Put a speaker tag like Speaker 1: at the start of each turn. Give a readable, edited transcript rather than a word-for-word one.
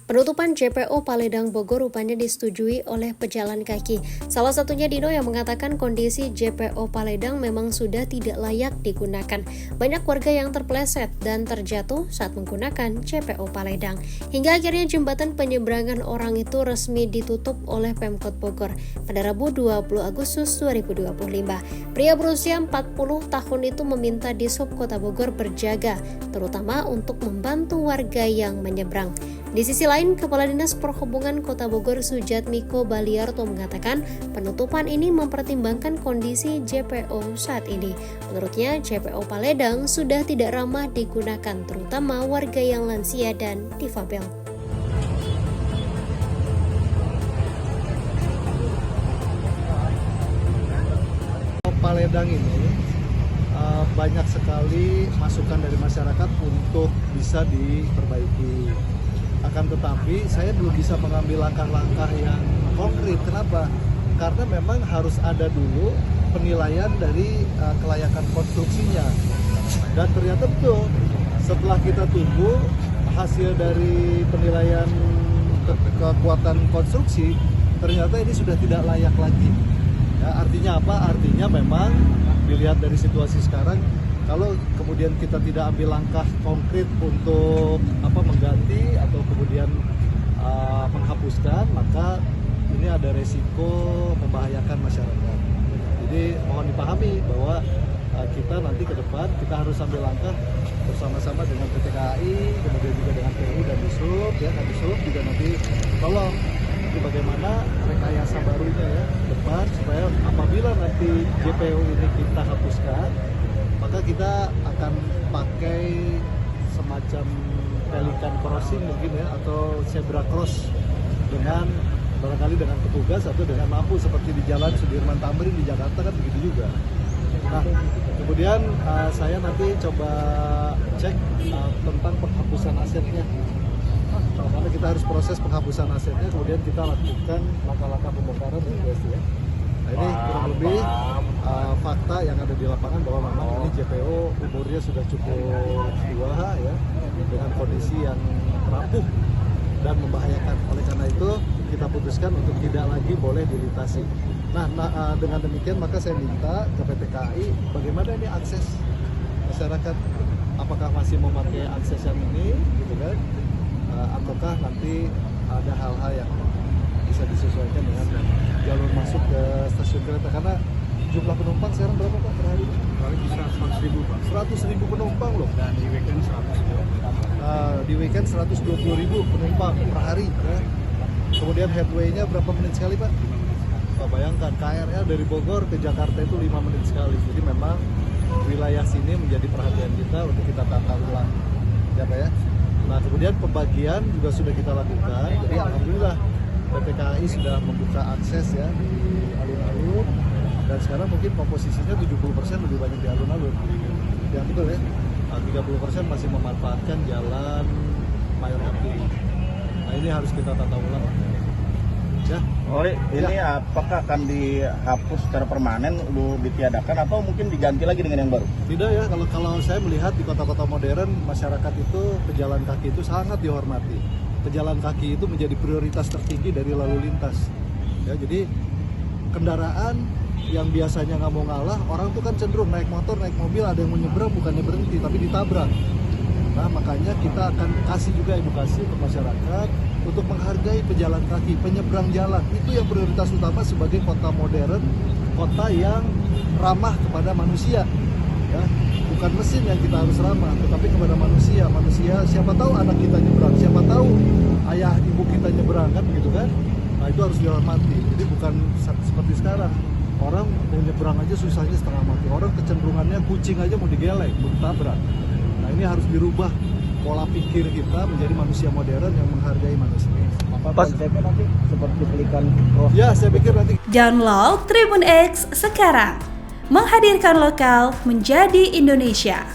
Speaker 1: Penutupan JPO Paledang Bogor rupanya disetujui oleh pejalan kaki. Salah satunya Dino yang mengatakan kondisi JPO Paledang memang sudah tidak layak digunakan. Banyak warga yang terpeleset dan terjatuh saat menggunakan JPO Paledang. Hingga akhirnya jembatan penyeberangan orang itu resmi ditutup oleh Pemkot Bogor pada Rabu 20 Agustus 2025. Pria berusia 40 tahun itu meminta Dishub Kota Bogor berjaga, terutama untuk membantu warga yang menyeberang. Di sisi lain, Kepala Dinas Perhubungan Kota Bogor Sujatmiko Baliarto mengatakan penutupan ini mempertimbangkan kondisi JPO saat ini. Menurutnya, JPO Paledang sudah tidak ramah digunakan, terutama warga yang lansia dan difabel.
Speaker 2: Paledang ini banyak sekali masukan dari masyarakat untuk bisa diperbaiki. Akan tetapi saya belum bisa mengambil langkah-langkah yang konkret. Kenapa? Karena memang harus ada dulu penilaian dari kelayakan konstruksinya. Dan ternyata betul, setelah kita tunggu hasil dari penilaian kekuatan konstruksi, ternyata ini sudah tidak layak lagi. Ya, artinya apa? Artinya memang dilihat dari situasi sekarang, kalau kemudian kita tidak ambil langkah konkret untuk mengganti atau kemudian menghapuskan, maka ini ada resiko membahayakan masyarakat. Jadi mohon dipahami bahwa kita nanti ke depan kita harus ambil langkah bersama-sama dengan PT KAI, kemudian juga dengan PU dan Dishub, ya kan Dishub juga nanti tolong itu bagaimana rekayasa barunya ya depan, supaya apabila nanti JPO ini kita hapuskan, maka kita akan pakai semacam pelikan crossing mungkin ya, atau zebra cross dengan barangkali dengan petugas atau dengan lampu seperti di Jalan Sudirman Tamrin di Jakarta kan begitu juga. Nah, kemudian saya nanti coba cek tentang penghapusan asetnya. Karena kita harus proses penghapusan asetnya, kemudian kita lakukan langkah-langkah pembongkaran dan ya. Nah, ini kurang lebih fakta yang ada di lapangan bahwa memang ini JPO umurnya sudah cukup tua ya, dengan kondisi yang rapuh dan membahayakan. Oleh karena itu kita putuskan untuk tidak lagi boleh dilintasi. Nah, dengan demikian maka saya minta ke PT KAI bagaimana ini akses masyarakat, apakah masih memakai akses yang ini gitu kan, ataukah nanti ada hal-hal yang bisa disesuaikan dengan jalur masuk ke stasiun kereta, karena jumlah penumpang sekarang berapa Pak per hari?
Speaker 3: Paling bisa 100.000 Pak.
Speaker 2: 100.000 penumpang loh.
Speaker 3: Dan di weekend 100.
Speaker 2: Di weekend 120.000 penumpang per hari ya. Kemudian headway-nya berapa menit sekali Pak? Oh, bayangkan KRL dari Bogor ke Jakarta itu 5 menit sekali. Jadi memang wilayah sini menjadi perhatian kita untuk kita tata ulang. Ya Pak ya. Nah, kemudian pembagian juga sudah kita lakukan. Jadi alhamdulillah PT KAI sudah membuka akses ya di alun-alun, dan sekarang mungkin komposisinya 70% lebih banyak di alun-alun. Ya betul ya. 30% masih memanfaatkan jalan Mayoroti. Nah, ini harus kita tata ulang. Ya.
Speaker 3: Oh, ini ya. Apakah akan dihapus secara permanen, ditiadakan, atau mungkin diganti lagi dengan yang baru?
Speaker 2: Tidak ya, kalau saya melihat di kota-kota modern, masyarakat itu pejalan kaki itu sangat dihormati. Pejalan kaki itu menjadi prioritas tertinggi dari lalu lintas. Ya, jadi kendaraan yang biasanya nggak mau ngalah, orang tuh kan cenderung naik motor, naik mobil, ada yang mau nyebrang bukannya berhenti tapi ditabrak. Nah, makanya kita akan kasih juga edukasi ke masyarakat untuk menghargai pejalan kaki, penyeberang jalan. Itu yang prioritas utama sebagai kota modern, kota yang ramah kepada manusia. Ya, bukan mesin yang kita harus ramah, tetapi kepada manusia. Manusia, siapa tahu anak kita nyebrang, siapa tahu ayah ibu kita nyebrang kan begitu kan. Nah, itu harus dihormati. Jadi bukan seperti sekarang. Orang mau nyebrang aja susahnya setengah mati. Orang kecenderungannya kucing aja mau digeleng, mau ditabrak. Nah, ini harus dirubah pola pikir kita menjadi manusia modern yang menghargai manusia.
Speaker 3: Apa konsepnya nanti seperti pelikan cross?
Speaker 2: Ya, saya pikir nanti.
Speaker 4: Download Tribun X sekarang. Menghadirkan lokal menjadi Indonesia.